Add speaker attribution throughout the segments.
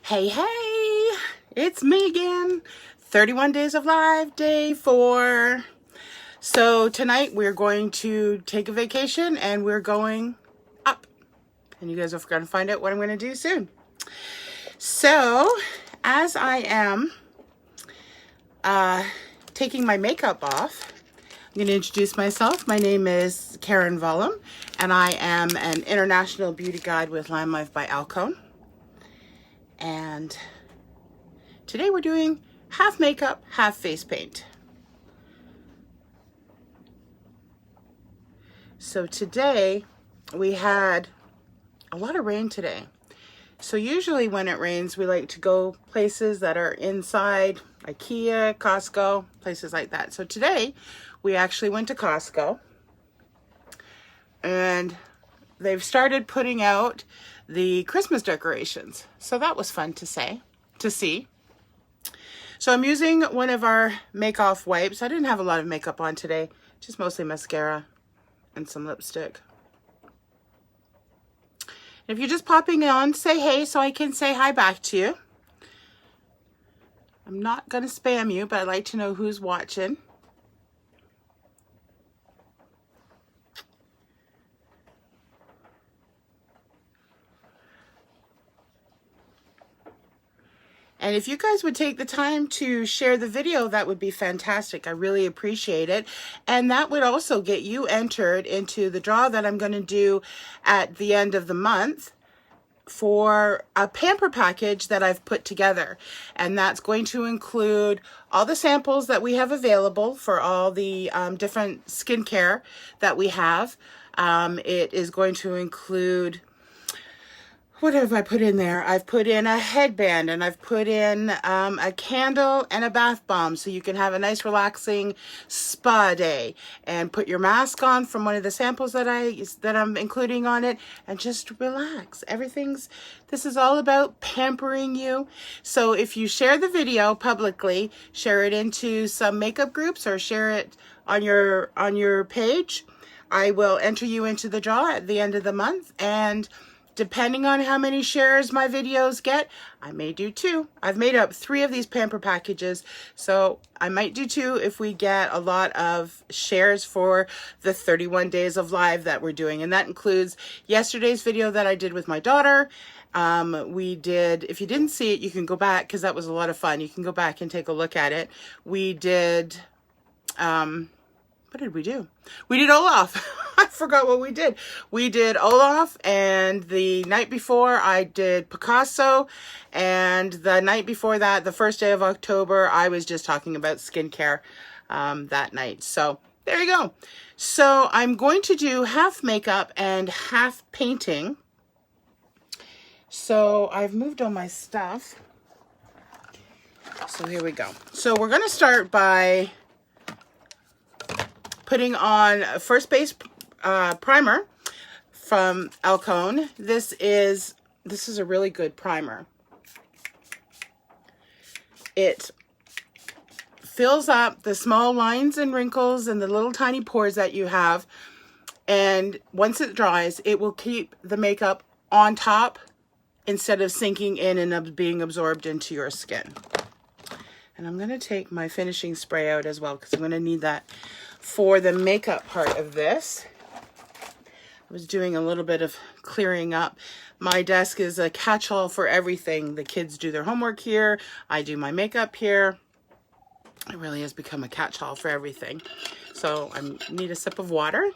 Speaker 1: Hey, hey, it's me again. 31 Days of Live, day 4. So tonight we're going to take a vacation and we're going up. And you guys are going to find out what I'm going to do soon. So as I am taking my makeup off, I'm going to introduce myself. My name is Karen Vollum and I am an international beauty guide with Lime Life by Alcone. And today we're doing half makeup, half face paint. So today we had a lot of rain today. So usually when it rains, we like to go places that are inside, IKEA, Costco, places like that. So today we actually went to Costco and they've started putting out the Christmas decorations. So that was fun to see. So I'm using one of our make-off wipes. I didn't have a lot of makeup on today, just mostly mascara and some lipstick. If you're just popping on, say hey so I can say hi back to you. I'm not going to spam you, but I'd like to know who's watching. And if you guys would take the time to share the video, that would be fantastic. I really appreciate it. And that would also get you entered into the draw that I'm going to do at the end of the month for a pamper package that I've put together. And that's going to include all the samples that we have available for all the different skincare that we have. It is going to include, what have I put in there? I've put in a headband and I've put in a candle and a bath bomb so you can have a nice relaxing spa day and put your mask on from one of the samples that I'm including on it and just relax. This is all about pampering you. So if you share the video publicly, share it into some makeup groups or share it on your page, I will enter you into the draw at the end of the month. And depending on how many shares my videos get, I may do 2. I've made up 3 of these pamper packages, so I might do 2 if we get a lot of shares for the 31 days of live that we're doing. And that includes yesterday's video that I did with my daughter. If you didn't see it, you can go back because that was a lot of fun. You can go back and take a look at it. We did, what did we do? We did Olaf. I forgot what we did. We did Olaf, and the night before I did Picasso, and the night before that, the first day of October, I was just talking about skincare that night. So there you go. So I'm going to do half makeup and half painting. So I've moved all my stuff. So here we go. So we're going to start by putting on First Base primer from Alcone. This is a really good primer. It fills up the small lines and wrinkles and the little tiny pores that you have, and once it dries, it will keep the makeup on top instead of sinking in and being absorbed into your skin. And I'm going to take my finishing spray out as well because I'm going to need that for the makeup part of this. I was doing a little bit of clearing up. My desk is a catch-all for everything. The kids do their homework here. I do my makeup here. It really has become a catch-all for everything. So I need a sip of water.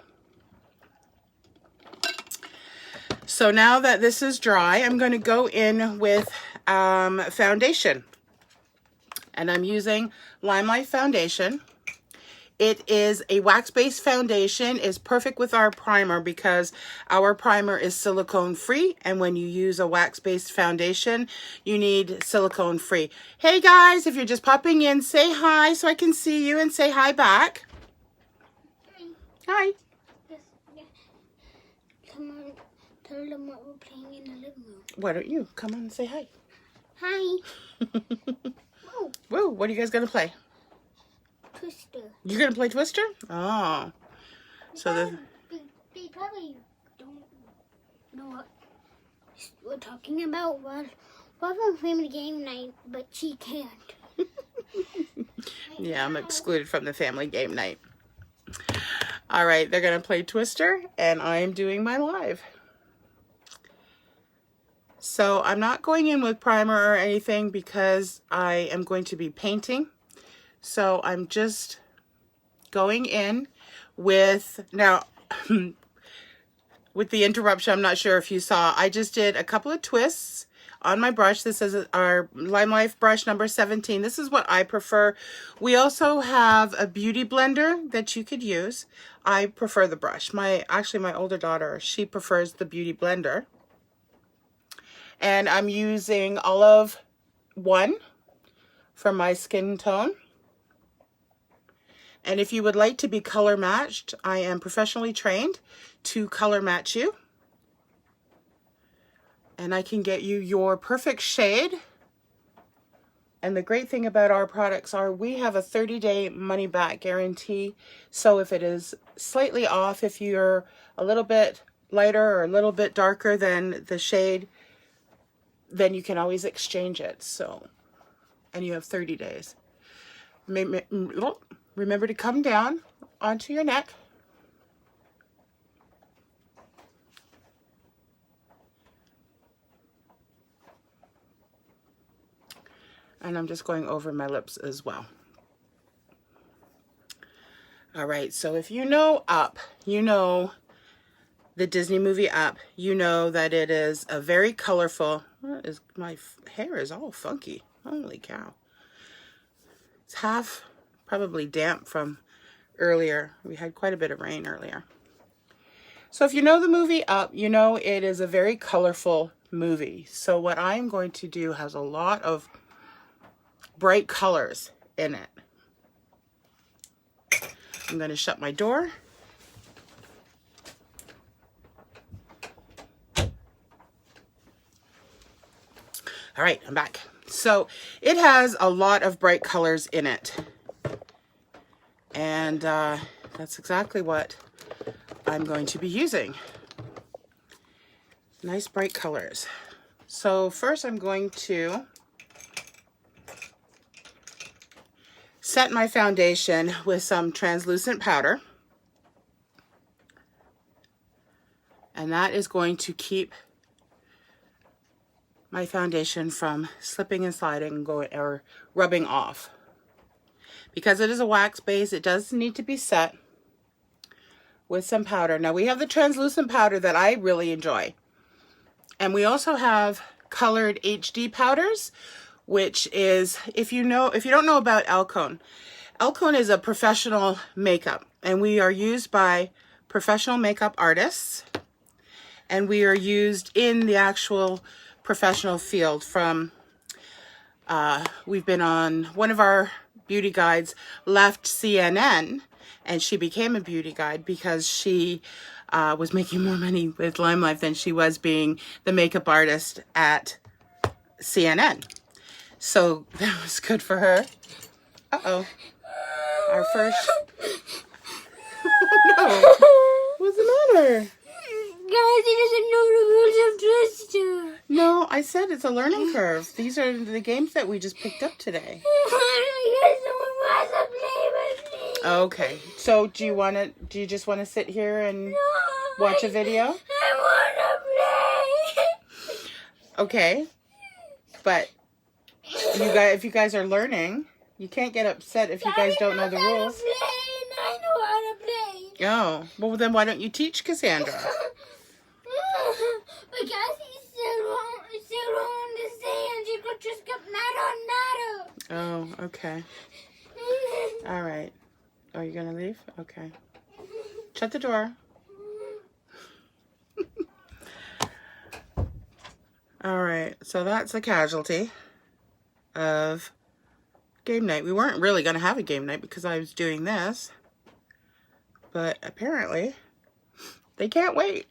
Speaker 1: So now that this is dry, I'm going to go in with foundation. And I'm using Lime Life foundation. It is a wax-based foundation. It's perfect with our primer because our primer is silicone-free. And when you use a wax-based foundation, you need silicone-free. Hey guys, if you're just popping in, say hi so I can see you and say hi back.
Speaker 2: Hi.
Speaker 1: Hi.
Speaker 2: Yes. Come on, tell them what we're playing in the living room.
Speaker 1: Why don't you come on and say hi?
Speaker 2: Hi. Whoa.
Speaker 1: Whoa, what are you guys going to play?
Speaker 2: Twister.
Speaker 1: You're going to play Twister? Oh. So
Speaker 2: they probably don't know what we're talking about We're from family game night, but she can't.
Speaker 1: Yeah, I'm excluded from the family game night. All right, they're going to play Twister, and I'm doing my live. So I'm not going in with primer or anything because I am going to be painting. So I'm just going in with, now, with the interruption, I'm not sure if you saw, I just did a couple of twists on my brush. This is our Lime Life brush number 17. This is what I prefer. We also have a beauty blender that you could use. I prefer the brush. Actually, my older daughter, she prefers the beauty blender. And I'm using Olive 1 for my skin tone. And if you would like to be color matched, I am professionally trained to color match you. And I can get you your perfect shade. And the great thing about our products are we have a 30-day money-back guarantee. So if it is slightly off, if you're a little bit lighter or a little bit darker than the shade, then you can always exchange it. So, and you have 30 days. Remember to come down onto your neck. And I'm just going over my lips as well. All right, so if you know Up, you know the Disney movie Up, you know that it is a very colorful, my hair is all funky. Holy cow. It's half probably damp from earlier. We had quite a bit of rain earlier. So if you know the movie Up, you know it is a very colorful movie. So what I'm going to do has a lot of bright colors in it. I'm going to shut my door. All right, I'm back. So it has a lot of bright colors in it. And that's exactly what I'm going to be using. Nice bright colors. So first I'm going to set my foundation with some translucent powder. And that is going to keep my foundation from slipping and sliding and going or rubbing off. Because it is a wax base, it does need to be set with some powder. Now we have the translucent powder that I really enjoy. And we also have colored HD powders, which is, if you don't know about Alcone, Alcone is a professional makeup, and we are used by professional makeup artists, and we are used in the actual professional field. From we've been on, one of our beauty guides left CNN and she became a beauty guide because she was making more money with Lime Life than she was being the makeup artist at CNN. So that was good for her. Uh-oh. Our first... Oh, no. What's the matter?
Speaker 2: Guys, he doesn't know the rules of Twister.
Speaker 1: No, I said it's a learning curve. These are the games that we just picked up today. Okay. So do you just want to sit here and watch a video?
Speaker 2: I want to play.
Speaker 1: Okay. But if you guys are learning, you can't get upset if you guys don't know the rules.
Speaker 2: I know how to play.
Speaker 1: Oh, well then why don't you teach Cassandra?
Speaker 2: Because he still won't understand. You could just get mad on
Speaker 1: Oh, okay. All right. Oh, you're gonna leave? Okay. Shut the door. All right. So that's a casualty of game night. We weren't really gonna have a game night because I was doing this, but apparently they can't wait.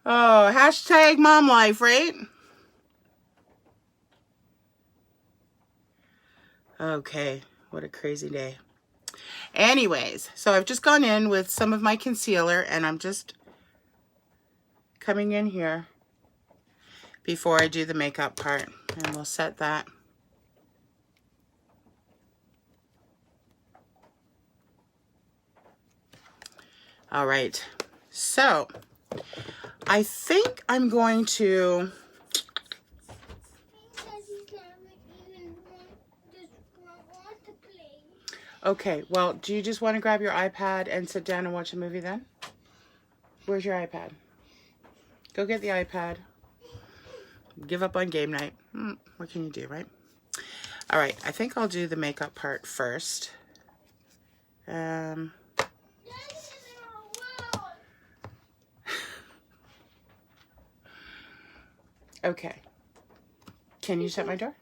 Speaker 1: Oh, hashtag mom life, right? Okay, what a crazy day. Anyways, so I've just gone in with some of my concealer and I'm just coming in here before I do the makeup part. And we'll set that. All right, so I think I'm going to, okay, well, do you just want to grab your iPad and sit down and watch a movie then? Where's your iPad? Go get the iPad. Give up on game night. What can you do, right? All right, I think I'll do the makeup part first. Okay. Can you shut my door?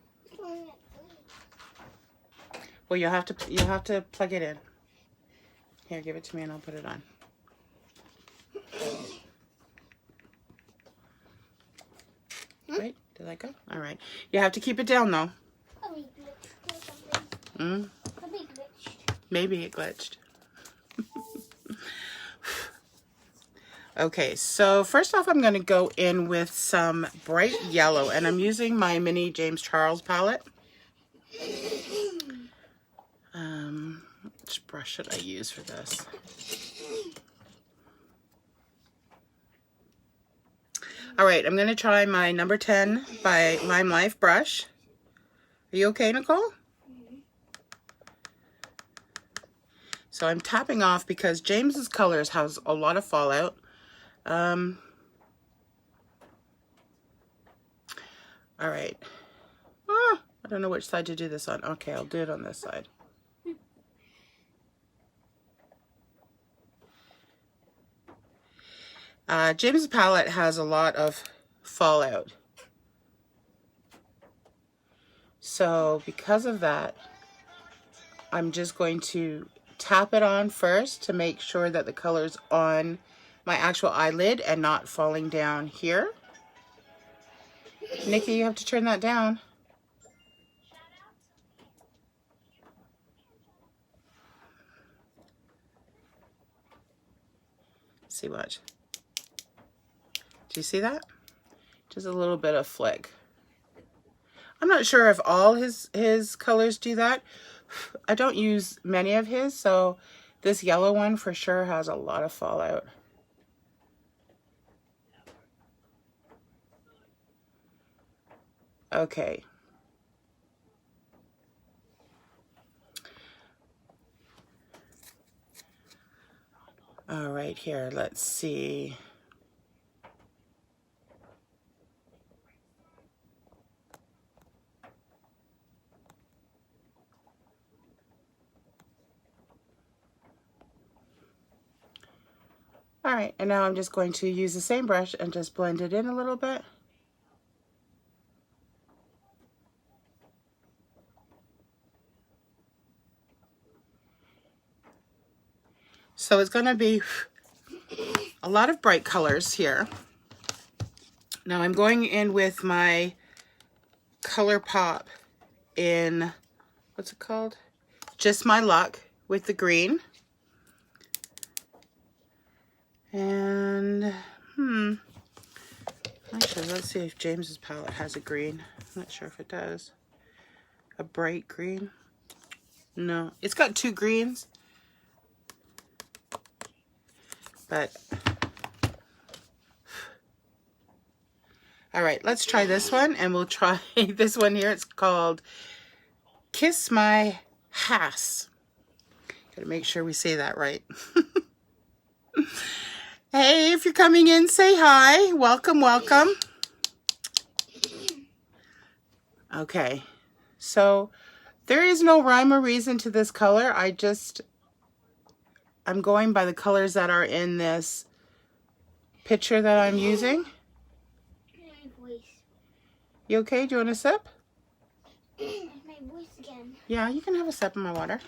Speaker 1: Well, you'll have to plug it in. Here, give it to me and I'll put it on. Wait, did that go? All right. You have to keep it down though. Maybe it glitched. Okay, so first off, I'm going to go in with some bright yellow, and I'm using my mini James Charles palette. Which brush should I use for this? All right, I'm going to try my number 10 by Lime Life brush. Are you okay, Nicole? So I'm tapping off because James's colors has a lot of fallout. All right. I don't know which side to do this on. Okay, I'll do it on this side. James's palette has a lot of fallout. So because of that, I'm just going to tap it on first to make sure that the color's on my actual eyelid and not falling down here. Nikki, you have to turn that down. See, watch. Do you see that? Just a little bit of flick. I'm not sure if all his colors do that. I don't use many of his, so this yellow one for sure has a lot of fallout. Okay. All right, here, let's see. All right, and now I'm just going to use the same brush and just blend it in a little bit. So it's going to be a lot of bright colors here. Now I'm going in with my Color Pop in, what's it called? Just My Luck with the green. And, actually, let's see if James's palette has a green. I'm not sure if it does. A bright green. No, it's got two greens. But, all right, let's try this one, and we'll try this one here. It's called Kiss My Hass. Gotta make sure we say that right. Hey, if you're coming in, say hi. Welcome, welcome. Okay, so there is no rhyme or reason to this color. I'm going by the colors that are in this picture that I'm using. You okay? Do you want a sip?
Speaker 2: My voice again.
Speaker 1: Yeah, you can have a sip of my water.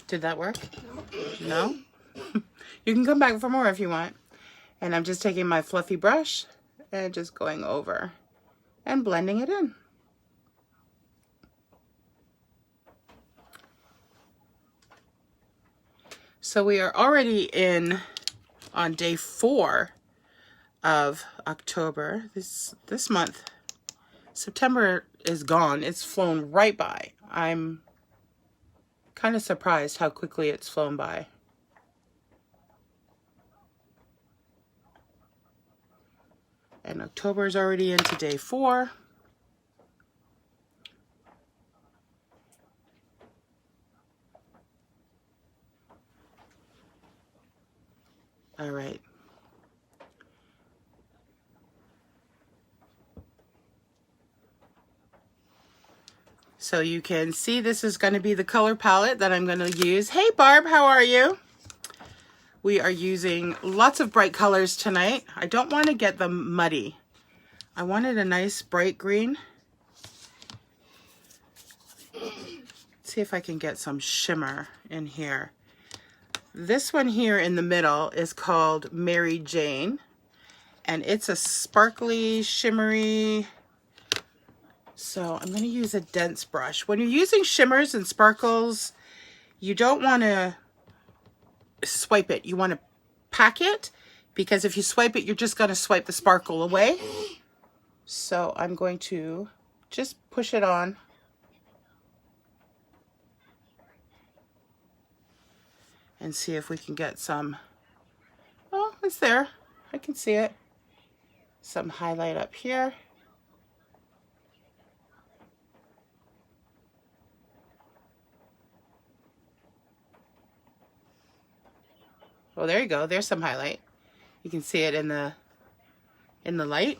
Speaker 1: Did that work? No? You can come back for more if you want. And I'm just taking my fluffy brush and just going over and blending it in. So we are already on day 4 of October. This month, September is gone. It's flown right by. I'm kind of surprised how quickly it's flown by. And October is already into day 4. All right. So you can see this is going to be the color palette that I'm going to use. Hey Barb, how are you? We are using lots of bright colors tonight. I don't want to get them muddy. I wanted a nice bright green. Let's see if I can get some shimmer in here. This one here in the middle is called Mary Jane. And it's a sparkly, shimmery. So I'm going to use a dense brush. When you're using shimmers and sparkles, you don't want to swipe it. You want to pack it, because if you swipe it, you're just going to swipe the sparkle away. So I'm going to just push it on. And see if we can get some, oh, it's there. I can see it. Some highlight up here. Oh, there you go. There's some highlight. You can see it in the light.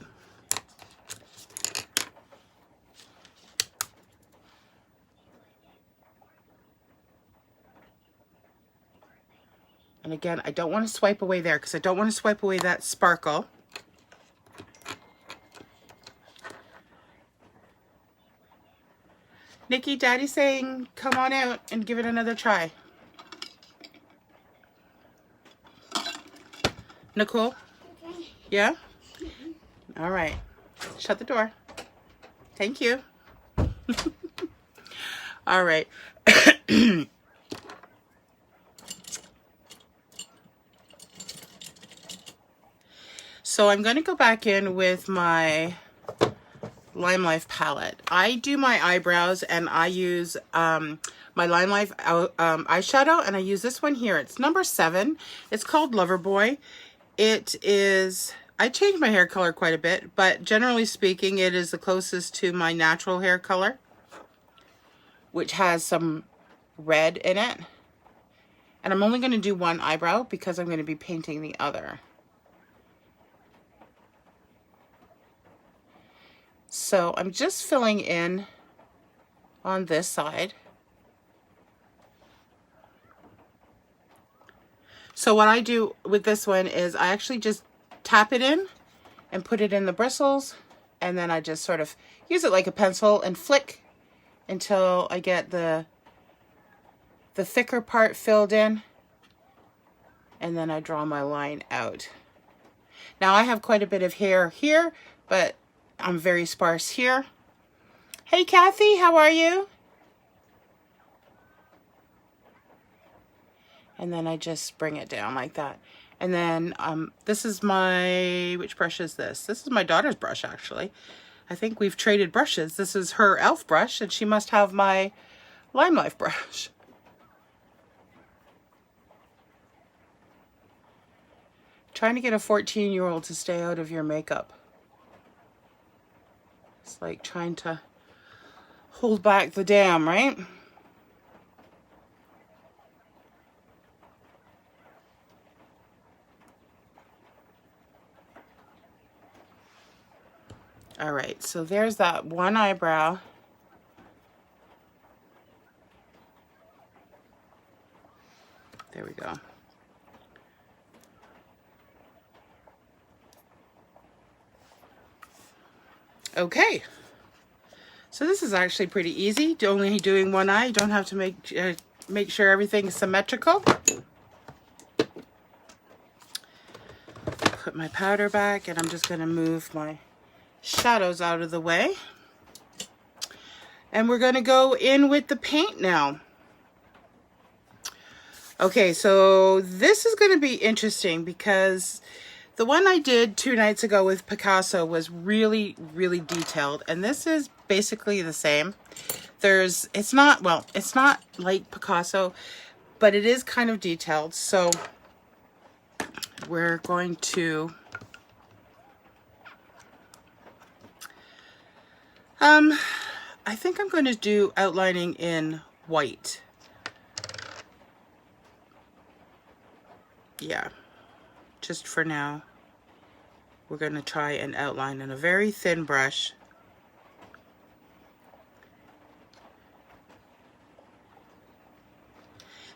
Speaker 1: And again, I don't want to swipe away there because I don't want to swipe away that sparkle. Nikki, Daddy's saying, come on out and give it another try. Nicole?
Speaker 2: Okay.
Speaker 1: Yeah? All right. Shut the door. Thank you. All right. So I'm going to go back in with my Lime Life palette. I do my eyebrows and I use my Lime Life eyeshadow, and I use this one here. It's number 7. It's called Loverboy. It is, I change my hair color quite a bit, but generally speaking, it is the closest to my natural hair color, which has some red in it. And I'm only going to do one eyebrow because I'm going to be painting the other. So I'm just filling in on this side. So what I do with this one is I actually just tap it in and put it in the bristles, and then I just sort of use it like a pencil and flick until I get the thicker part filled in, and then I draw my line out. Now I have quite a bit of hair here, but I'm very sparse here. Hey Kathy, how are you? And then I just bring it down like that. And then this is my, which brush is this? This is my daughter's brush, actually. I think we've traded brushes. This is her e.l.f. brush, and she must have my Lime Life brush. Trying to get a 14-year-old to stay out of your makeup. It's like trying to hold back the dam, right? All right, so there's that one eyebrow. There we go. Okay, so this is actually pretty easy. Only doing one eye. You don't have to make sure everything's symmetrical. Put my powder back, and I'm just going to move my shadows out of the way. And we're going to go in with the paint now. Okay, so this is going to be interesting because the one I did 2 nights ago with Picasso was really, really detailed. And this is basically the same. It's not like Picasso, but it is kind of detailed. So we're going to, I think I'm going to do outlining in white. Yeah, just for now. We're going to try and outline in a very thin brush.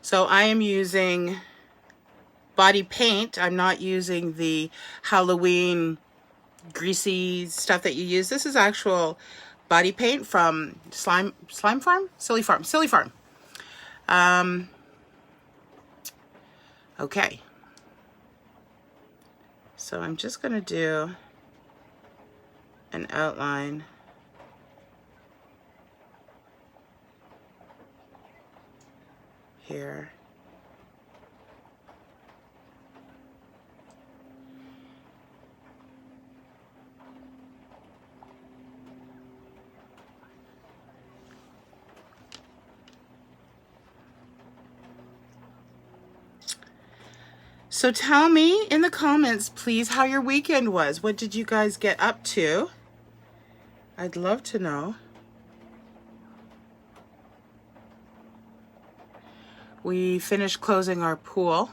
Speaker 1: So I am using body paint. I'm not using the Halloween greasy stuff that you use. This is actual body paint from Silly Farm. Okay. So I'm just going to do an outline here. So tell me in the comments, please, how your weekend was. What did you guys get up to? I'd love to know. We finished closing our pool.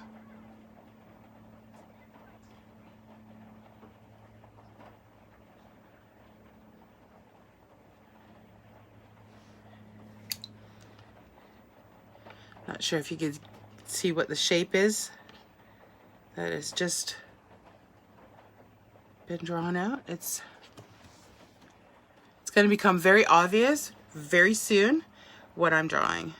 Speaker 1: Not sure if you can see what the shape is. That has just been drawn out. It's going to become very obvious very soon what I'm drawing.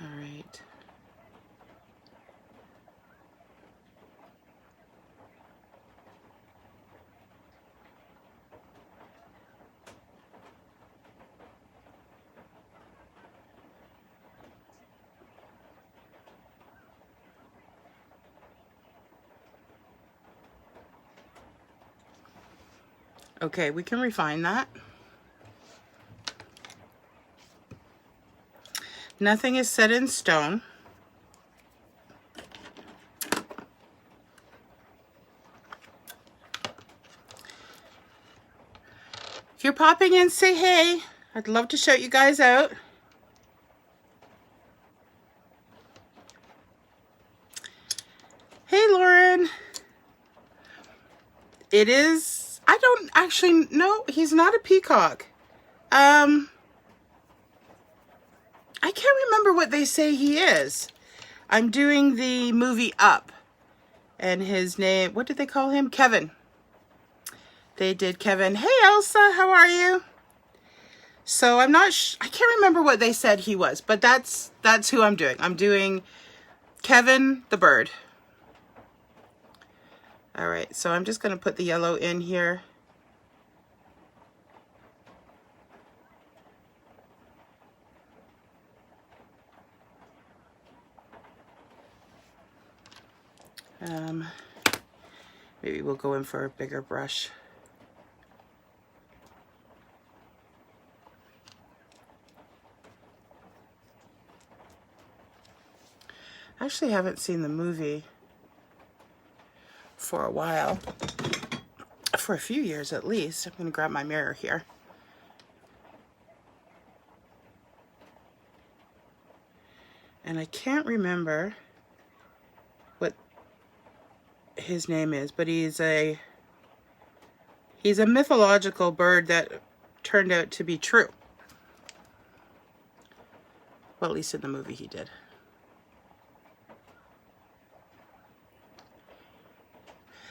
Speaker 1: All right. Okay, we can refine that. Nothing is set in stone. If you're popping in, say hey. I'd love to shout you guys out. Hey, Lauren. It is, I don't actually know. He's not a peacock. I can't remember what they say he is. I'm doing the movie Up. And his name, what did they call him? Kevin. They did Kevin. Hey, Elsa, how are you? So I'm not, I can't remember what they said he was, but that's who I'm doing. I'm doing Kevin the bird. All right, so I'm just going to put the yellow in here. Maybe we'll go in for a bigger brush. I actually haven't seen the movie for a while, for a few years at least. I'm going to grab my mirror here. And I can't remember what his name is, but he's a mythological bird that turned out to be true. Well, at least in the movie he did.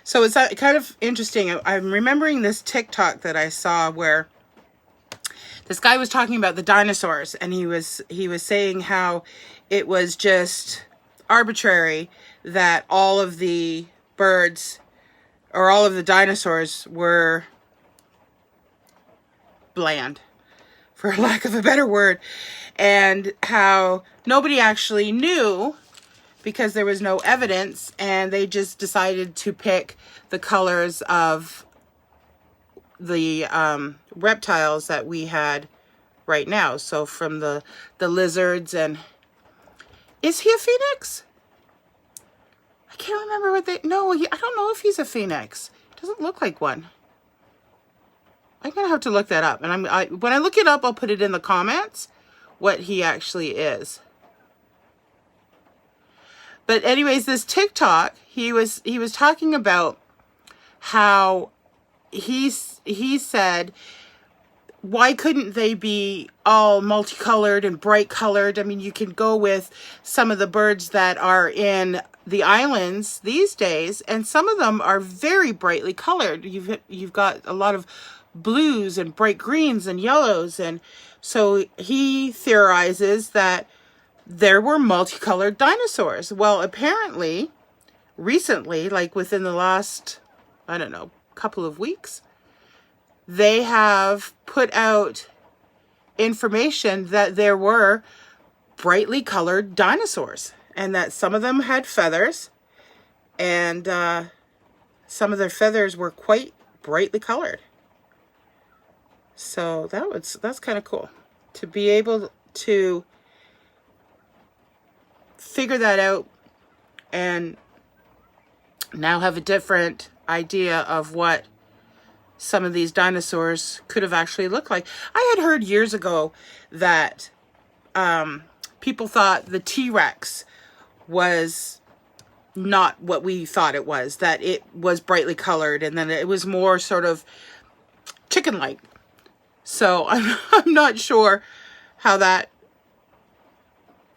Speaker 1: So it's kind of interesting. I'm remembering this TikTok that I saw where this guy was talking about the dinosaurs, and he was saying how it was just arbitrary that all of the birds or all of the dinosaurs were bland, for lack of a better word, and how nobody actually knew because there was no evidence, and they just decided to pick the colors of the reptiles that we had right now. So from the lizards, and is he a phoenix? I can't remember what they, no, I don't know if he's a phoenix. Doesn't look like one. I'm gonna have to look that up, and when I look it up, I'll put it in the comments what he actually is. But anyways, this TikTok, he was talking about how he said, why couldn't they be all multicolored and bright colored? I mean, you can go with some of the birds that are in the islands these days, and some of them are very brightly colored. You've got a lot of blues and bright greens and yellows, and so he theorizes that there were multicolored dinosaurs. Well, apparently, recently, like within the last, I don't know, couple of weeks, they have put out information that there were brightly colored dinosaurs, and that some of them had feathers, and some of their feathers were quite brightly colored. So that's kind of cool to be able to figure that out and now have a different idea of what some of these dinosaurs could have actually looked like. I had heard years ago that people thought the T-Rex was not what we thought it was, that it was brightly colored, and then it was more sort of chicken-like. So I'm not sure how that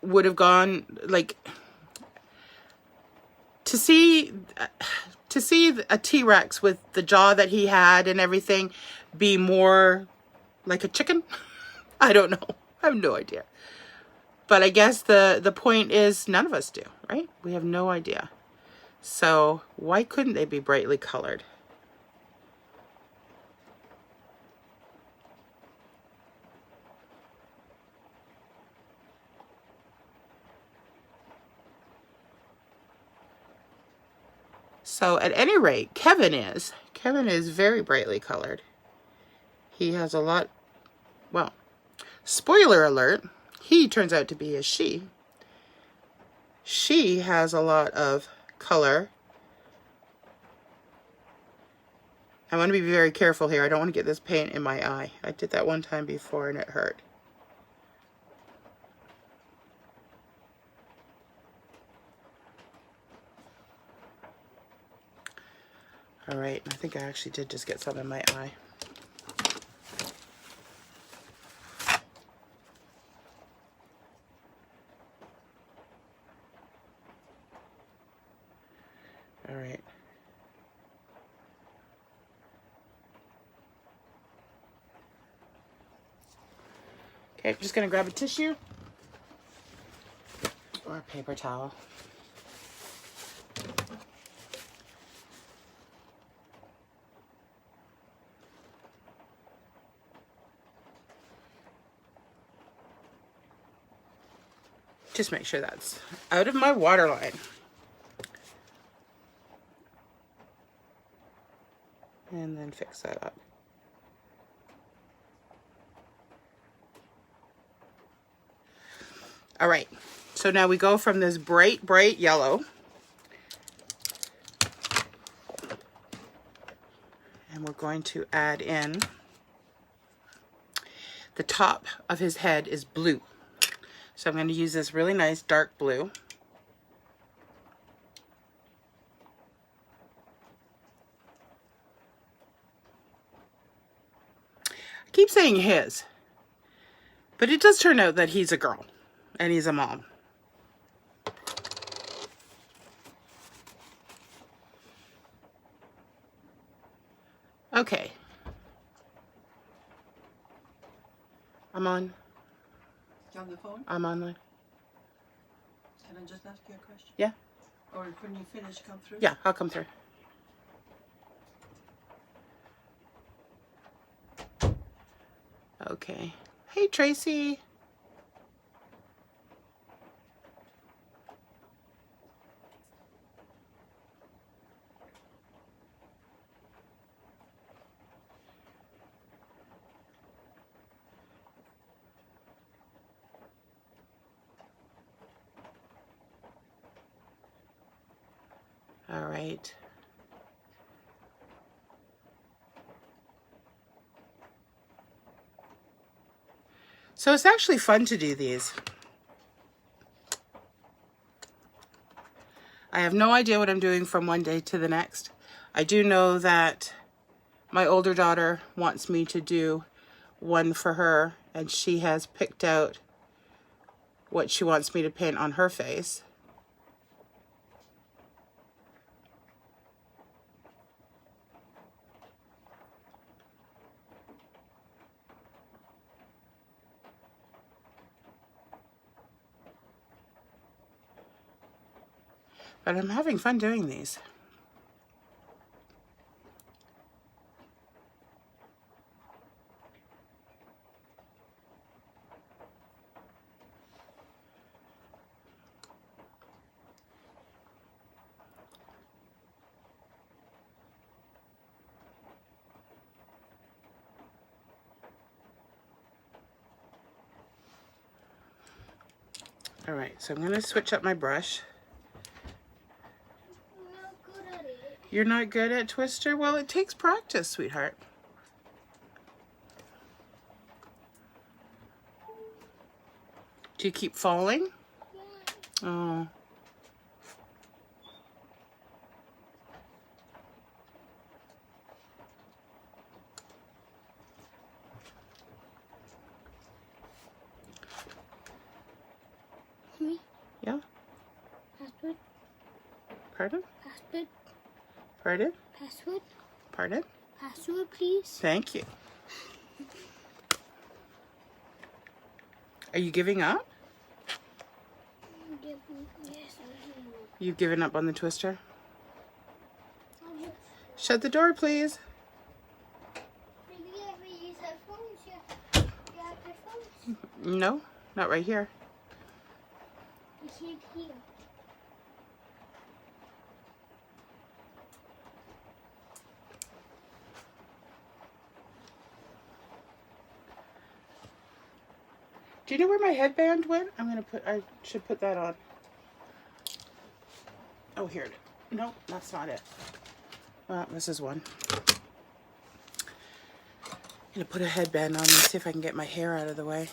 Speaker 1: would have gone, like, to see a T-Rex with the jaw that he had and everything be more like a chicken. I don't know. I have no idea. But I guess the point is none of us do, right? We have no idea. So why couldn't they be brightly colored? So at any rate, Kevin is very brightly colored. He has a lot, well, spoiler alert, he turns out to be a she. She has a lot of color. I want to be very careful here. I don't want to get this paint in my eye. I did that one time before and it hurt. All right, I think I actually did just get some in my eye. All right. Okay, I'm just gonna grab a tissue or a paper towel. Just make sure that's out of my water line. And then fix that up. All right, so now we go from this bright, bright yellow. And we're going to add in, the top of his head is blue. So I'm going to use this really nice dark blue. I keep saying his, but it does turn out that he's a girl and he's a mom. Okay. I'm on.
Speaker 3: You on the phone?
Speaker 1: I'm online.
Speaker 3: Can I just ask you a question?
Speaker 1: Yeah.
Speaker 3: Or when you finish, come through?
Speaker 1: Yeah, I'll come through. Okay. Hey, Tracy. All right. So it's actually fun to do these. I have no idea what I'm doing from one day to the next. I do know that my older daughter wants me to do one for her, and she has picked out what she wants me to paint on her face. But I'm having fun doing these. All right, so I'm going to switch up my brush.
Speaker 2: I'm not good at it.
Speaker 1: You're not good at Twister? Well, it takes practice, sweetheart. Do you keep falling?
Speaker 2: Yeah.
Speaker 1: Oh.
Speaker 2: Me?
Speaker 1: Yeah?
Speaker 2: Password?
Speaker 1: Pardon?
Speaker 2: Password?
Speaker 1: Pardon?
Speaker 2: Password?
Speaker 1: Pardon?
Speaker 2: Password, please.
Speaker 1: Thank you. Are you giving up?
Speaker 2: Yes, I'm giving up.
Speaker 1: You've given up on the Twister?
Speaker 2: I'll just-
Speaker 1: Shut the door, please.
Speaker 2: Did you ever use our phones? Yeah. You have your phones?
Speaker 1: No, not right here.
Speaker 2: You can't hear.
Speaker 1: Do you know where my headband went? I should put that on. Oh, here it is. No, that's not it. This is one. I'm gonna put a headband on and see if I can get my hair out of the way.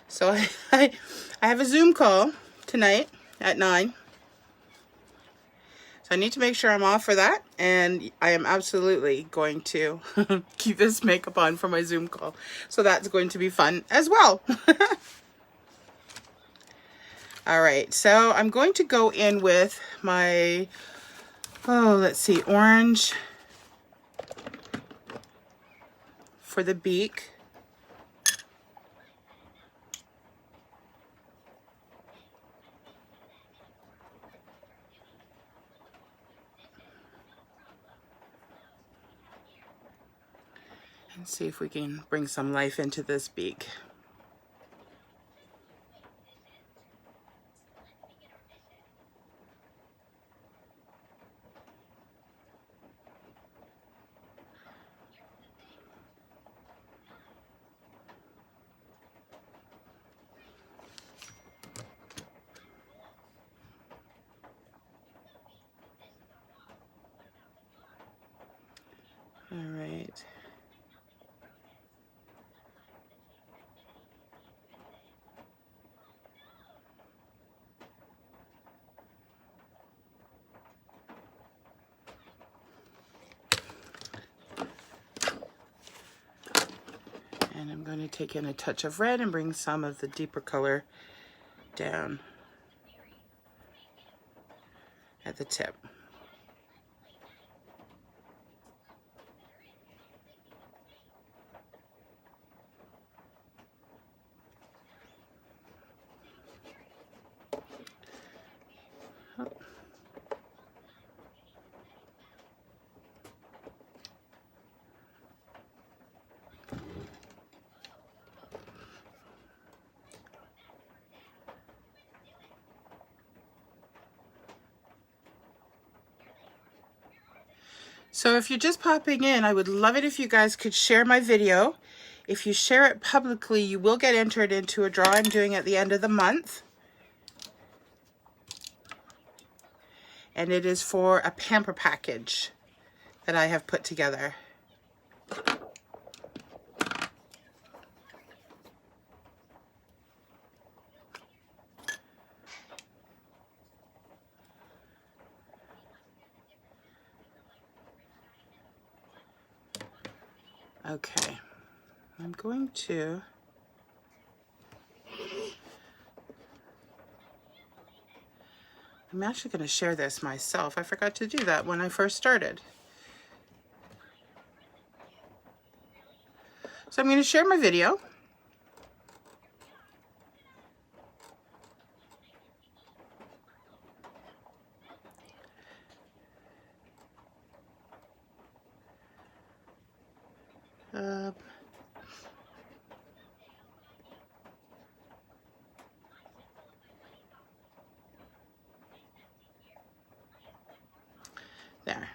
Speaker 1: So I have a Zoom call tonight at 9. So I need to make sure I'm off for that, and I am absolutely going to keep this makeup on for my Zoom call. So that's going to be fun as well. All right, so I'm going to go in with my, let's see, orange for the beak. And see if we can bring some life into this beak. All right. And I'm going to take in a touch of red and bring some of the deeper color down. at the tip. So if you're just popping in, I would love it if you guys could share my video. If you share it publicly, you will get entered into a draw I'm doing at the end of the month. And it is for a pamper package that I have put together. Okay, I'm going to I'm actually going to share this myself. I forgot to do that when I first started. So I'm going to share my video. There.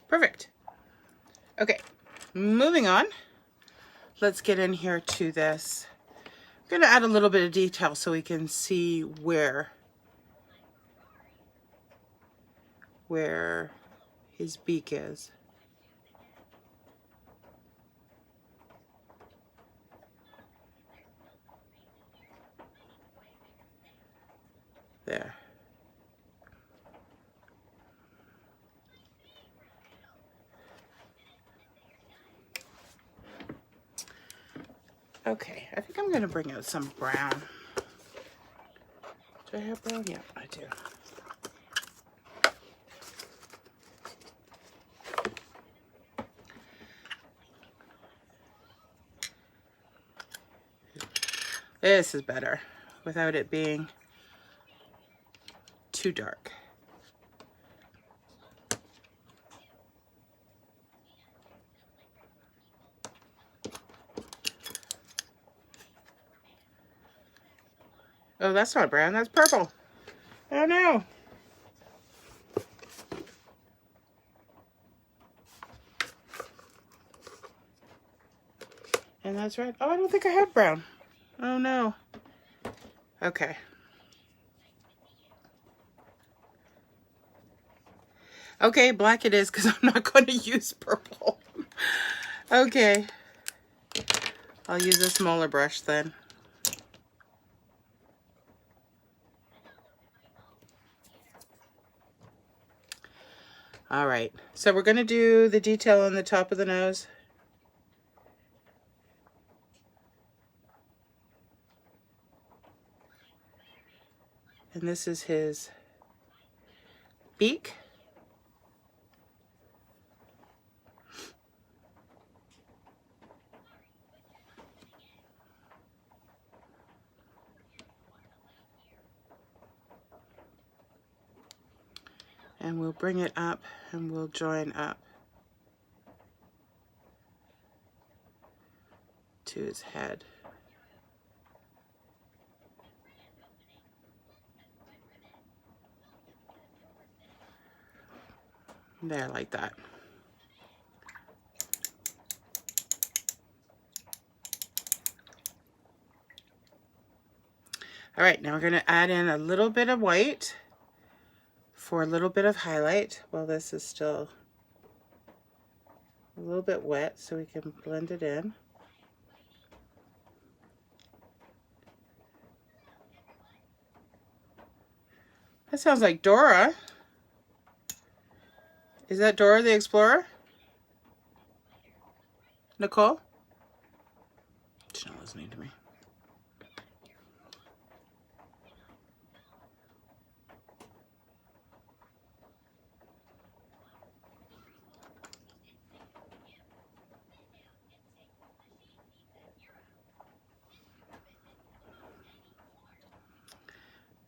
Speaker 1: Perfect. Okay, moving on. Let's get in here to this. I'm going to add a little bit of detail so we can see where his beak is. There. Okay, I think I'm going to bring out some brown. Do I have brown? Yeah, I do. This is better without it being too dark. Oh, that's not brown, that's purple. Oh no. And that's red. Oh, I don't think I have brown. Oh no. Okay. Okay, black it is because I'm not going to use purple. Okay. I'll use a smaller brush then. All right, so we're going to do the detail on the top of the nose. And this is his beak. And we'll bring it up and we'll join up to his head. There, like that. All right, now we're going to add in a little bit of white for a little bit of highlight. Well, this is still a little bit wet, so we can blend it in. That sounds like Dora. Is that Dora the Explorer? Nicole? She's not listening to me.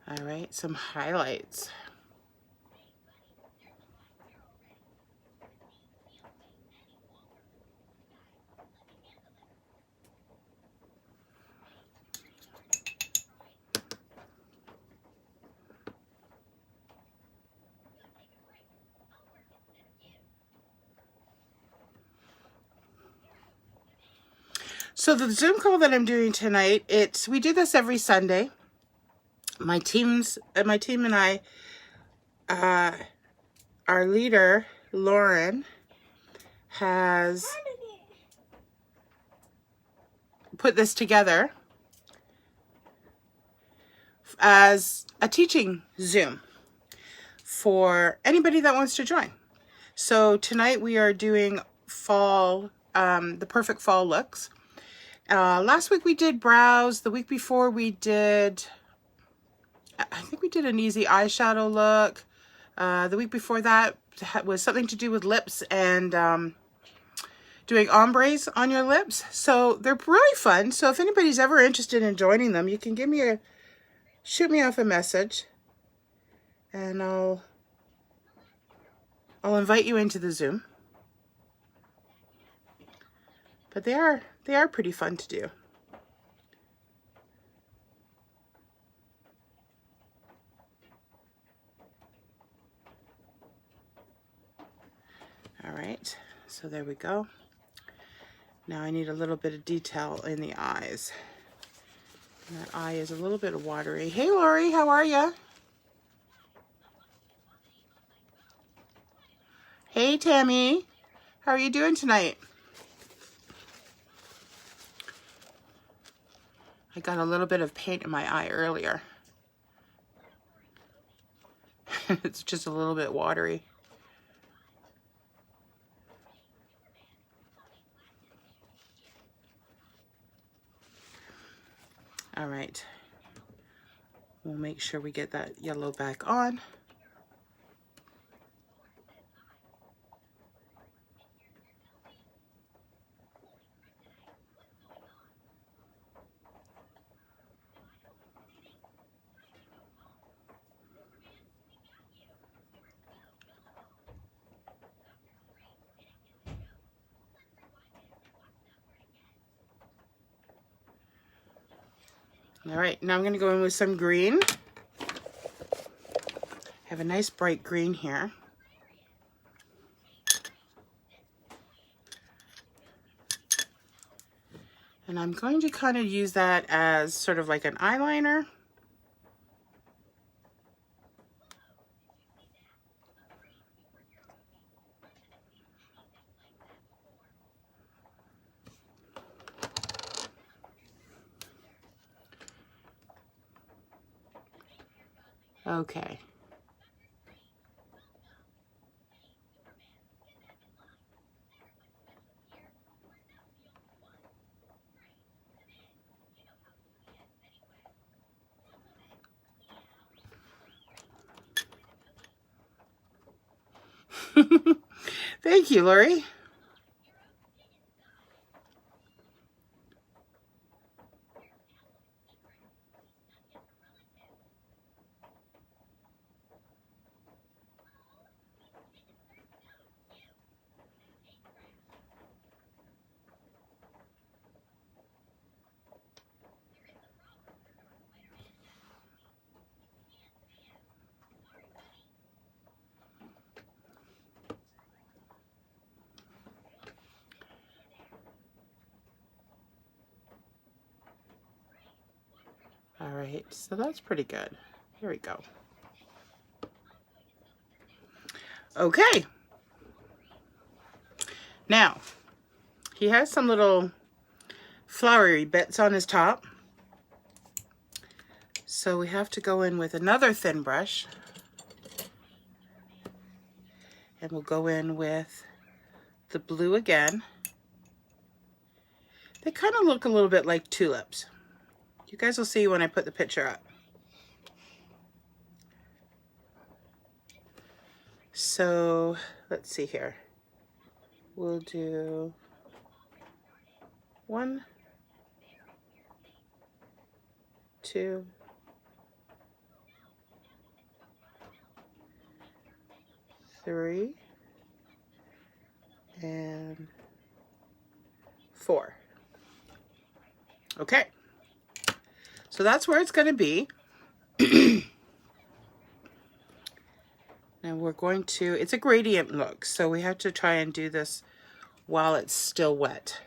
Speaker 1: All right, some highlights. So the Zoom call that I'm doing tonight, we do this every Sunday. My team and I, our leader, Lauren, has put this together as a teaching Zoom for anybody that wants to join. So tonight we are doing fall, the perfect fall looks. Last week we did brows. The week before we did, I think we did an easy eyeshadow look. The week before that was something to do with lips and doing ombres on your lips. So they're really fun. So if anybody's ever interested in joining them, you can shoot me off a message, and I'll invite you into the Zoom. But they are pretty fun to do. All right, so there we go. Now I need a little bit of detail in the eyes. And that eye is a little bit watery. Hey Lori, how are you? Hey Tammy, how are you doing tonight? I got a little bit of paint in my eye earlier. It's just a little bit watery. All right. We'll make sure we get that yellow back on. All right, now I'm going to go in with some green. I have a nice bright green here. And I'm going to kind of use that as sort of like an eyeliner. Okay. Thank you, Lori. All right, so that's pretty good. Here we go. Okay. Now, he has some little flowery bits on his top. So we have to go in with another thin brush And we'll go in with the blue again. They kind of look a little bit like tulips. You guys will see when I put the picture up. So let's see here. We'll do 1, 2, 3, and 4. Okay, so that's where it's going to be. And we're going to, it's a gradient look, so we have to try and do this while it's still wet.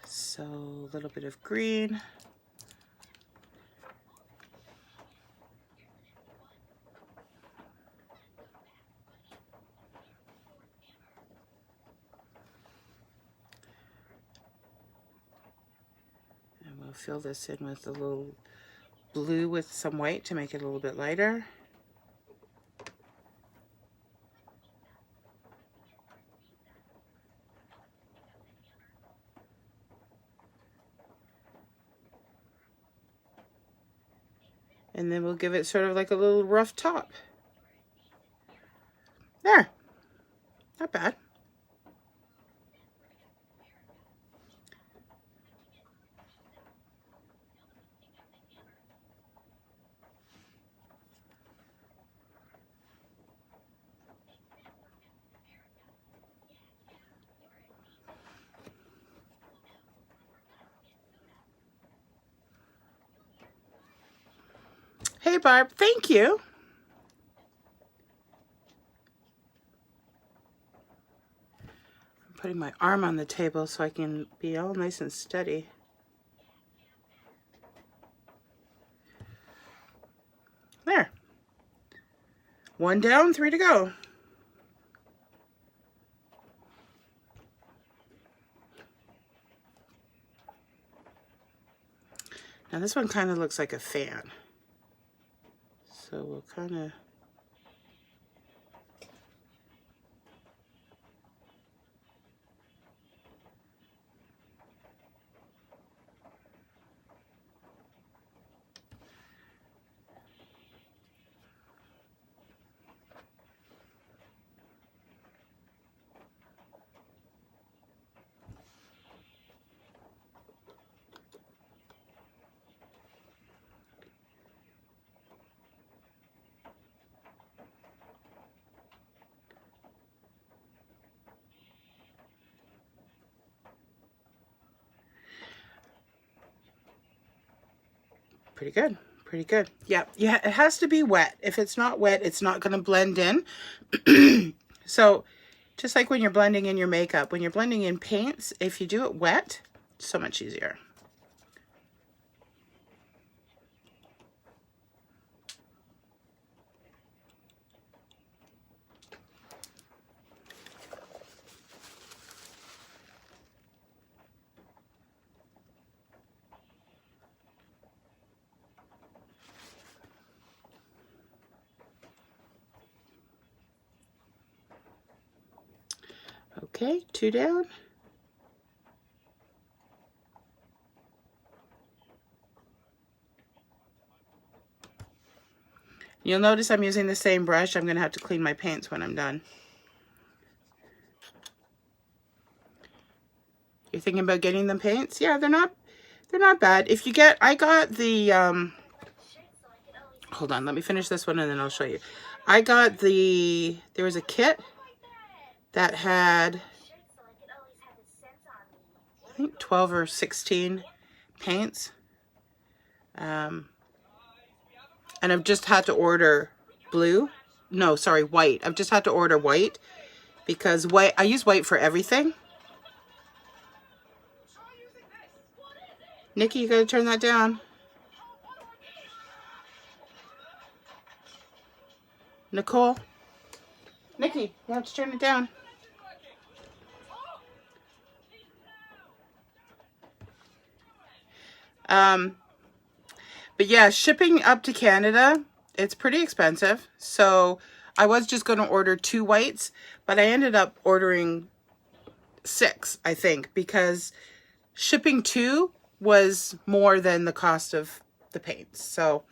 Speaker 1: So a little bit of green. And we'll fill this in with a little blue with some white to make it a little bit lighter. And then we'll give it sort of like a little rough top. There. Not bad. Hey Barb, thank you. I'm putting my arm on the table so I can be all nice and steady. There. 1 down, 3 to go. Now this one kind of looks like a fan. So we'll kind of pretty good. Pretty good. Yeah, it has to be wet. If it's not wet, it's not going to blend in. So, just like when you're blending in your makeup, when you're blending in paints, if you do it wet, it's so much easier. Okay, 2 down. You'll notice I'm using the same brush. I'm going to have to clean my paints when I'm done. You're thinking about getting them paints? Yeah, they're not bad. If you get, I got the, hold on, let me finish this one and then I'll show you. I got the, there was a kit that had, I think 12 or 16 paints. And I've just had to order blue. No, sorry, white. I've just had to order white because white, I use white for everything. Nikki, you gotta turn that down. Nicole. Nikki, you have to turn it down. But yeah, shipping up to Canada, it's pretty expensive. So I was just going to order 2 whites, but I ended up ordering 6, I think, because shipping 2 was more than the cost of the paints. So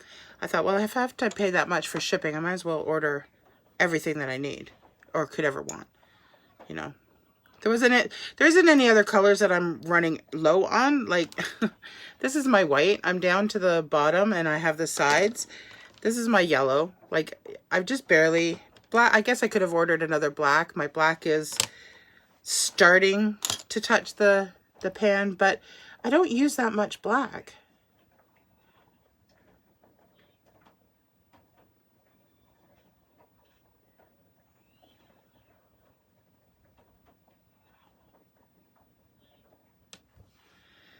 Speaker 1: I thought, well, if I have to pay that much for shipping, I might as well order everything that I need or could ever want, you know. There isn't any other colors that I'm running low on. Like, this is my white. I'm down to the bottom and I have the sides. This is my yellow. Like, I've just barely... Black. I guess I could have ordered another black. My black is starting to touch the pan, but I don't use that much black.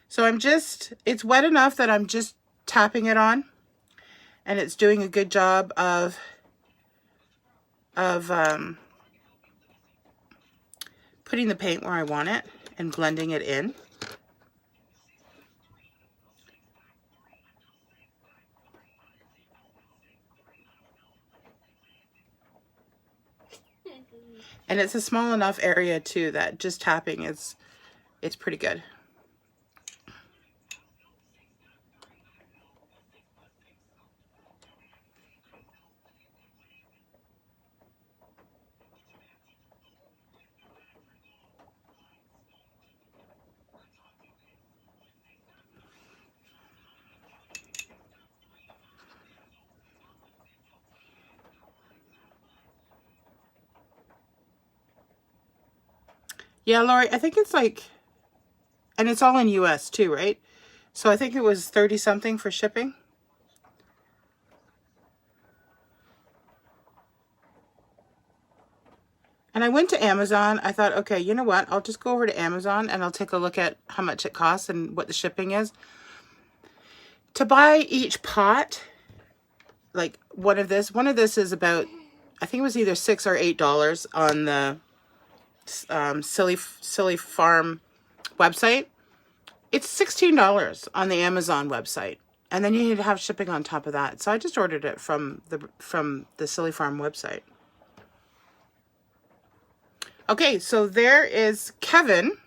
Speaker 1: So it's wet enough that I'm just tapping it on, and it's doing a good job of putting the paint where I want it and blending it in. And it's a small enough area too that just tapping it's pretty good. Yeah, Lori, I think it's like, and it's all in US too, right? So I think it was 30 something for shipping. And I went to Amazon. I thought, okay, you know what? I'll just go over to Amazon and I'll take a look at how much it costs and what the shipping is. To buy each pot, like one of this is about, I think it was either $6 or $8 on the Silly Farm website. It's $16 on the Amazon website. And then you need to have shipping on top of that. So I just ordered it from the Silly Farm website. Okay, so there is Kevin.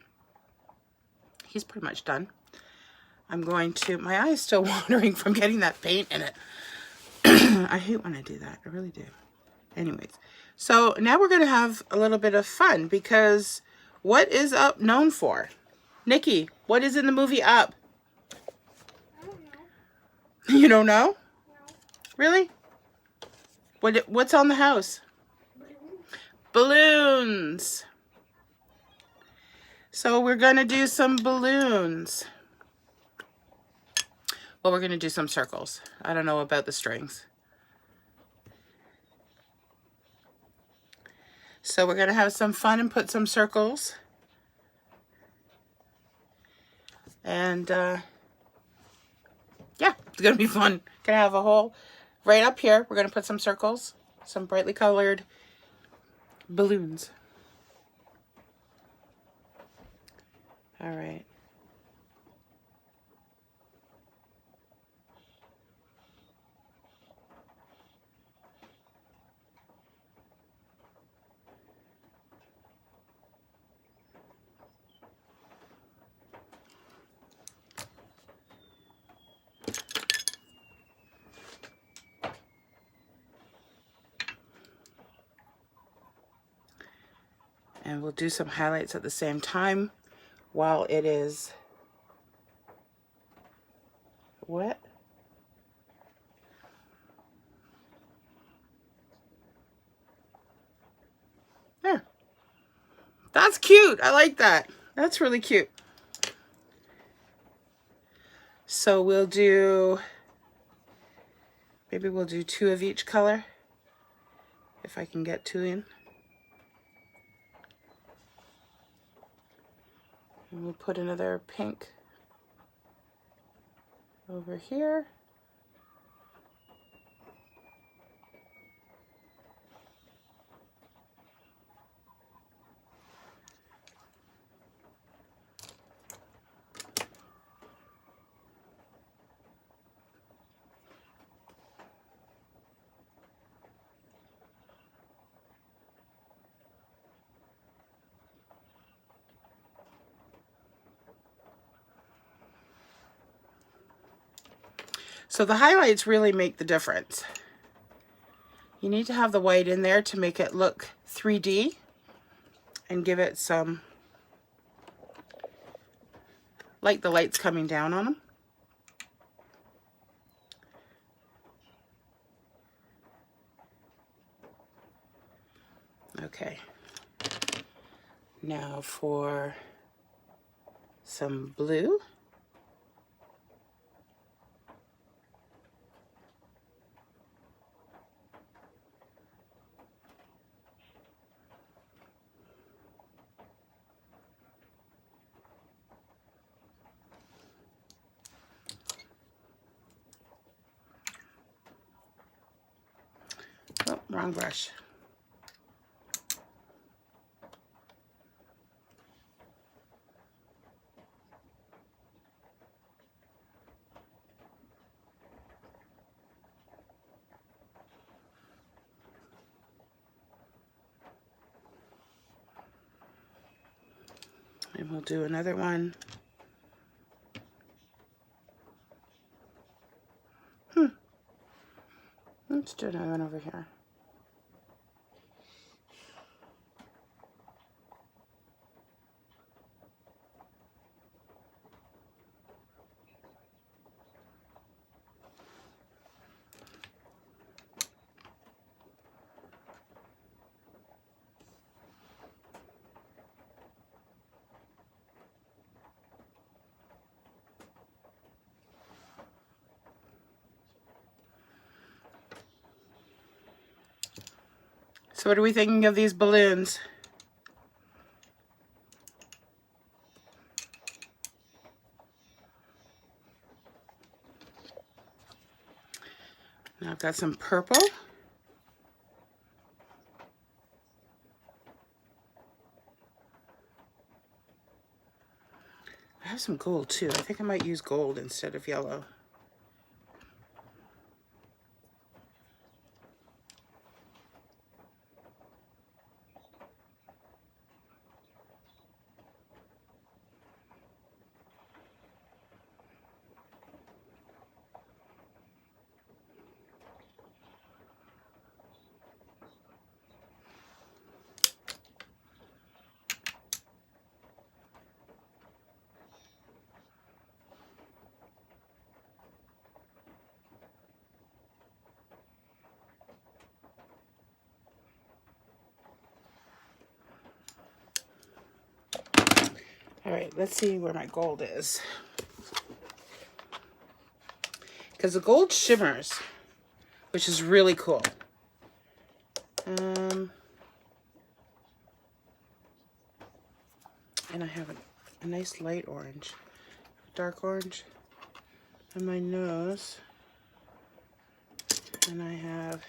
Speaker 1: He's pretty much done. I'm going to, my eye is still watering from getting that paint in it. I hate when I do that. I really do. Anyways, so now we're going to have a little bit of fun because what is Up known for? Nikki, what is in the movie Up?
Speaker 2: I don't know.
Speaker 1: You don't know?
Speaker 2: No.
Speaker 1: Really? What's on the house? Balloons. So we're going to do some balloons. Well, we're going to do some circles. I don't know about the strings. So we're going to have some fun and put some circles. And yeah, it's going to be fun. Going to have a hole right up here. We're going to put some circles, some brightly colored balloons. All right. And we'll do some highlights at the same time while it is wet. There. That's cute. I like that. That's really cute. So we'll do, maybe we'll do 2 of each color, if I can get 2 in. And we'll put another pink over here. So the highlights really make the difference. You need to have the white in there to make it look 3D and give it some, like the lights coming down on them. Okay. Now for some blue. Oh, wrong brush. And we'll do another one. Let's do another one over here. So what are we thinking of these balloons? Now I've got some purple. I have some gold too. I think I might use gold instead of yellow. All right, let's see where my gold is. Because the gold shimmers, which is really cool. And I have a nice light orange, dark orange on my nose. And I have,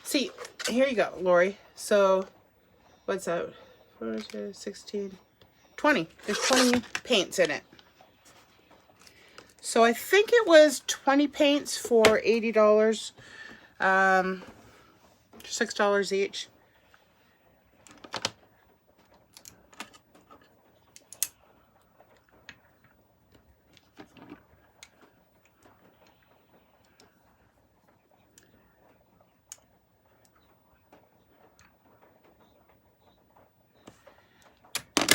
Speaker 1: see, here you go, Lori. So, what's that? 16, 20. There's 20 paints in it. So I think it was 20 paints for $80, $6 each.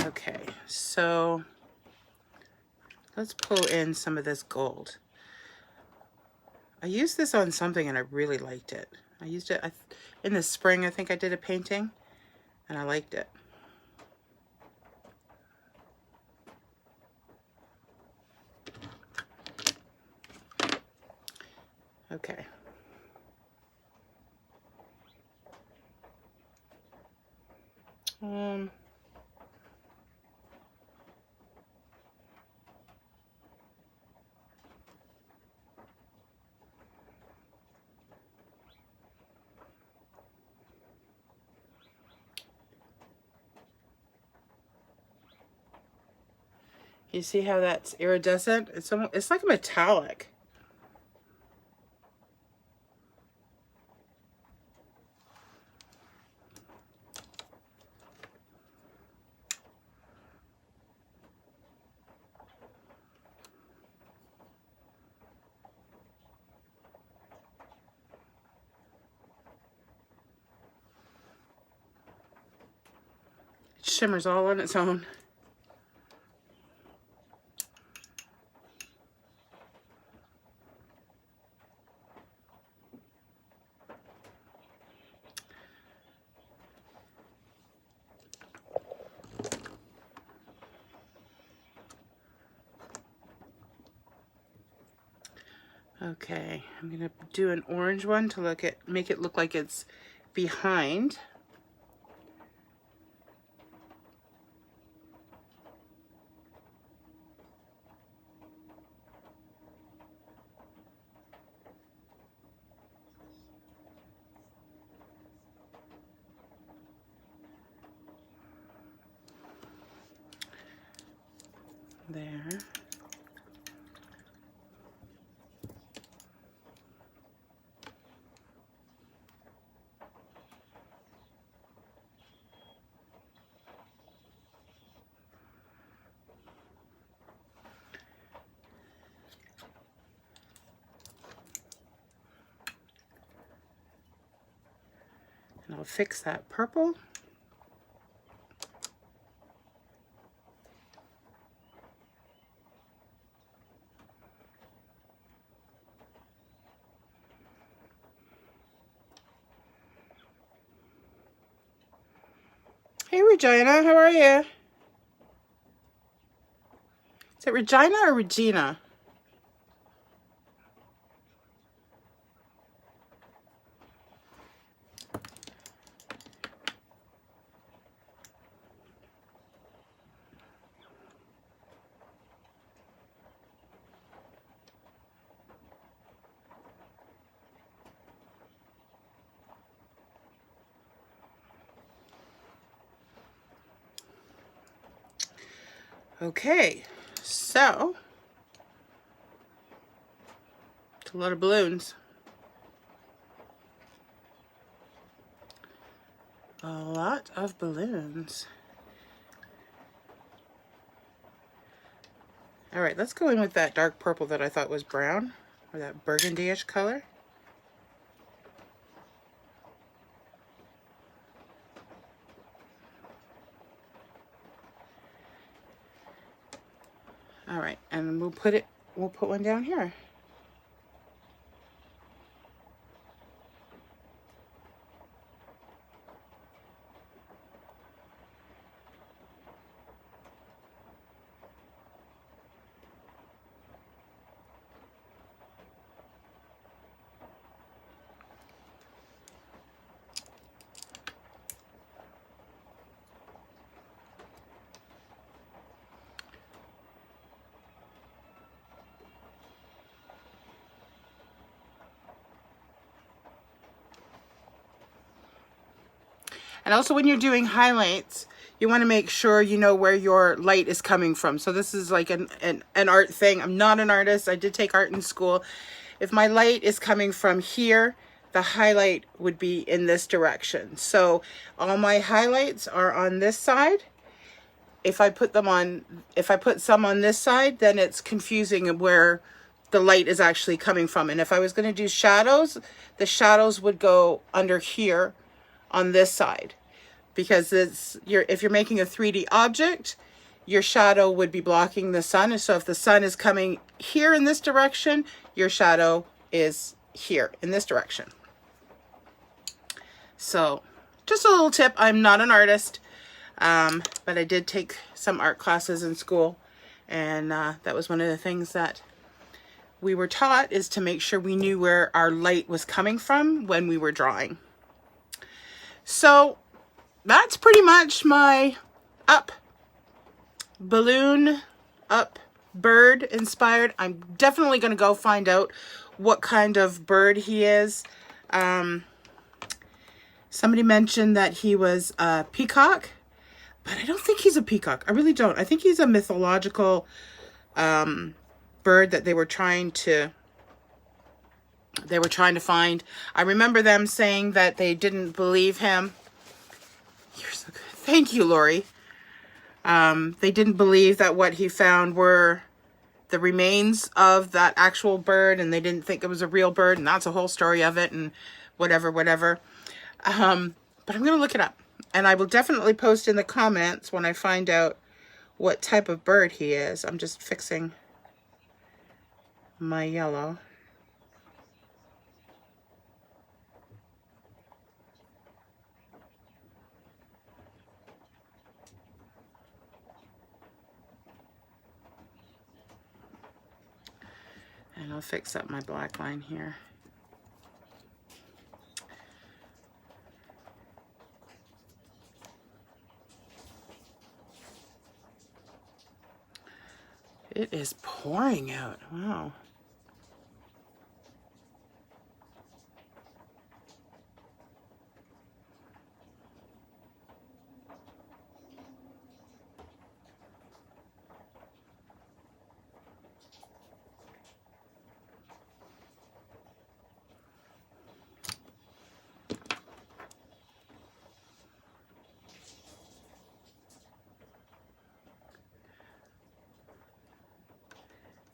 Speaker 1: Okay, so let's pull in some of this gold. I used this on something and I really liked it. I used it in the spring. I think I did a painting and I liked it. Okay. You see how that's iridescent? It's like a metallic. shimmers all on its own. Okay, I'm gonna do an orange one to make it look like it's behind. There. And I'll fix that purple. Hey Regina, how are you? Is it Regina or Regina? Okay, so it's a lot of balloons. A lot of balloons. All right, let's go in with that dark purple that I thought was brown, or that burgundy-ish color. All right, and we'll put one down here. And also when you're doing highlights, you want to make sure you know where your light is coming from. So this is like an art thing. I'm not an artist. I did take art in school. If my light is coming from here, the highlight would be in this direction. So all my highlights are on this side. If I put some on this side, then it's confusing where the light is actually coming from. And if I was going to do shadows, the shadows would go under here on this side, because if you're making a 3D object, your shadow would be blocking the sun. And so if the sun is coming here in this direction, your shadow is here in this direction. So just a little tip. I'm not an artist, but I did take some art classes in school, and that was one of the things that we were taught, is to make sure we knew where our light was coming from when we were drawing. So that's pretty much my balloon bird inspired. I'm definitely going to go find out what kind of bird he is. Somebody mentioned that he was a peacock, but I don't think he's a peacock. I really don't. I think he's a mythological bird that they were trying to find. I remember them saying that they didn't believe him. You're so good. Thank you, Lori. They didn't believe that what he found were the remains of that actual bird, and they didn't think it was a real bird, and that's a whole story of it, and whatever. But I'm going to look it up. And I will definitely post in the comments when I find out what type of bird he is. I'm just fixing my yellow. And I'll fix up my black line here. It is pouring out. Wow.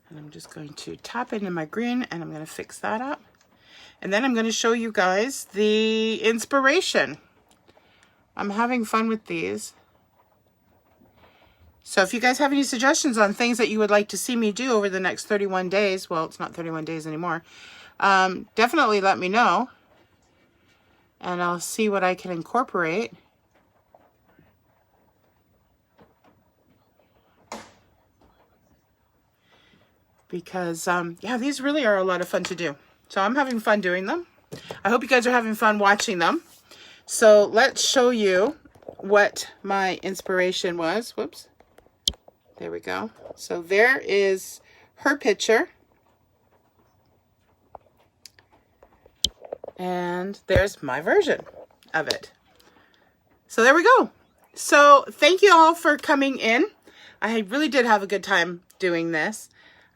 Speaker 1: And I'm just going to tap into my green and I'm going to fix that up. And then I'm going to show you guys the inspiration. I'm having fun with these. So if you guys have any suggestions on things that you would like to see me do over the next 31 days, well, it's not 31 days anymore, definitely let me know. And I'll see what I can incorporate. Because, yeah, these really are a lot of fun to do. So I'm having fun doing them. I hope you guys are having fun watching them. So let's show you what my inspiration was. Whoops. There we go. So there is her picture. And there's my version of it. So there we go. So thank you all for coming in. I really did have a good time doing this.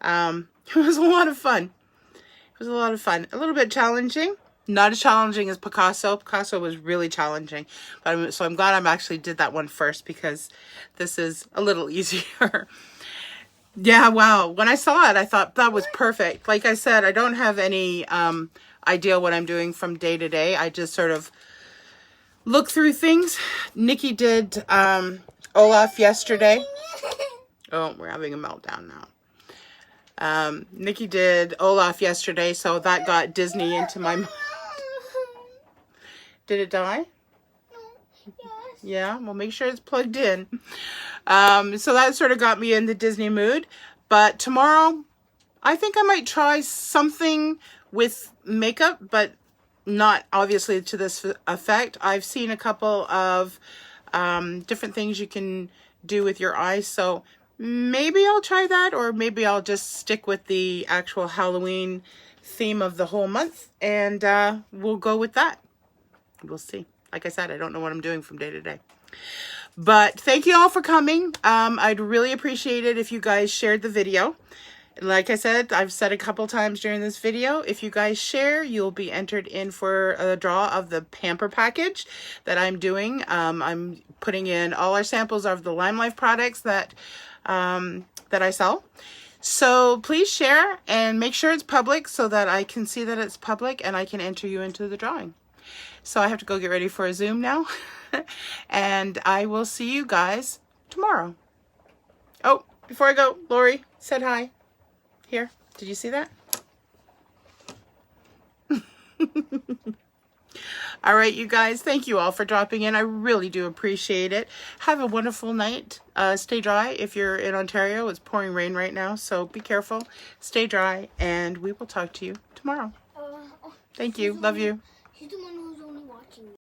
Speaker 1: It was a lot of fun. It was a lot of fun. A little bit challenging. Not as challenging as Picasso. Picasso was really challenging. But so I'm glad I actually did that one first because this is a little easier. Yeah, wow. When I saw it, I thought that was perfect. Like I said, I don't have any idea what I'm doing from day to day. I just sort of look through things. Nikki did Olaf yesterday. Oh, we're having a meltdown now. Nikki did Olaf yesterday, so that got Disney into my mind. Did it die?
Speaker 2: Yes.
Speaker 1: Yeah, well, make sure it's plugged in. So that sort of got me in the Disney mood. But tomorrow, I think I might try something with makeup, but not obviously to this effect. I've seen a couple of different things you can do with your eyes, so maybe I'll try that, or maybe I'll just stick with the actual Halloween theme of the whole month, and we'll go with that. We'll see. Like I said, I don't know what I'm doing from day to day. But thank you all for coming. I'd really appreciate it if you guys shared the video. Like I said, I've said a couple times during this video, if you guys share, you'll be entered in for a draw of the Pamper package that I'm doing. I'm putting in all our samples of the Lime Life products that I sell. So please share and make sure it's public so that I can see that it's public and I can enter you into the drawing. So I have to go get ready for a Zoom now. And I will see you guys tomorrow. Oh, before I go, Lori said hi. Here, did you see that? All right, you guys, thank you all for dropping in. I really do appreciate it. Have a wonderful night. Stay dry. If you're in Ontario, it's pouring rain right now, so be careful. Stay dry, and we will talk to you tomorrow. Thank you. Love you.
Speaker 2: He's the one